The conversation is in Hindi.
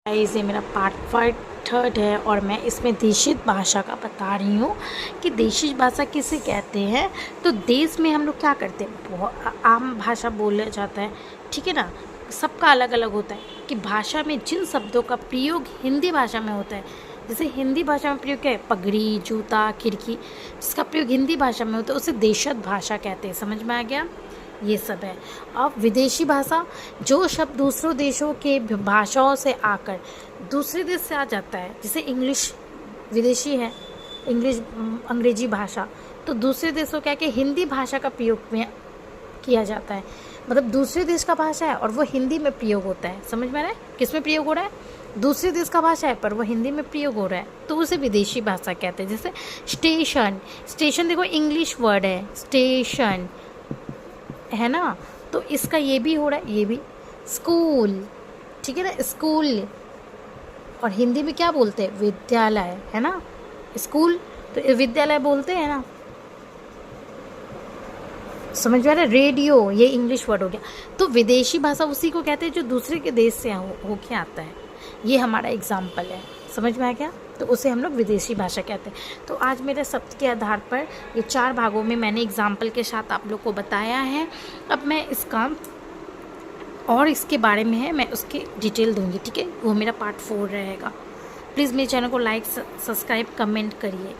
ये मेरा पार्ट थर्ड है और मैं इसमें देशित भाषा का बता रही हूँ कि देशित भाषा किसे कहते हैं। तो देश में हम लोग क्या करते हैं, बहुत आम भाषा बोला जाता है, ठीक है ना। सबका अलग अलग होता है कि भाषा में जिन शब्दों का प्रयोग हिंदी भाषा में होता है, जैसे हिंदी भाषा में प्रयोग क्या है, पगड़ी, जूता, खिड़की, जिसका प्रयोग हिंदी भाषा में होता है उसे देशज भाषा कहते हैं। समझ में आ गया, ये सब है। अब विदेशी भाषा, जो शब्द दूसरों देशों के भाषाओं से आकर दूसरे देश से आ जाता है, जैसे इंग्लिश विदेशी है, इंग्लिश अंग्रेजी भाषा, तो दूसरे देशों क्या कि हिंदी भाषा का प्रयोग में किया जाता है। मतलब दूसरे देश का भाषा है और वो हिंदी में प्रयोग होता है। समझ में आ रहा है, किस में प्रयोग हो रहा है, दूसरे देश का भाषा है पर वो हिंदी में प्रयोग हो रहा है, तो उसे विदेशी भाषा कहते हैं। जैसे स्टेशन, स्टेशन देखो इंग्लिश वर्ड है स्टेशन, है ना, तो इसका ये भी हो रहा है, ये भी। स्कूल, ठीक है ना, स्कूल, और हिंदी में क्या बोलते हैं, विद्यालय, है ना। स्कूल तो विद्यालय बोलते हैं ना। समझ में आ रहा है। रेडियो, ये इंग्लिश वर्ड हो गया। तो विदेशी भाषा उसी को कहते हैं जो दूसरे के देश से होके आता है। ये हमारा एग्जाम्पल है, समझ में आ गया, तो उसे हम लोग विदेशी भाषा कहते हैं। तो आज मेरे शब्द के आधार पर ये 4 भागों में मैंने एग्जाम्पल के साथ आप लोग को बताया है। अब मैं इसका और इसके बारे में है, मैं उसकी डिटेल दूंगी, ठीक है। वो मेरा पार्ट 4 रहेगा। प्लीज़ मेरे चैनल को लाइक, सब्सक्राइब, कमेंट करिए।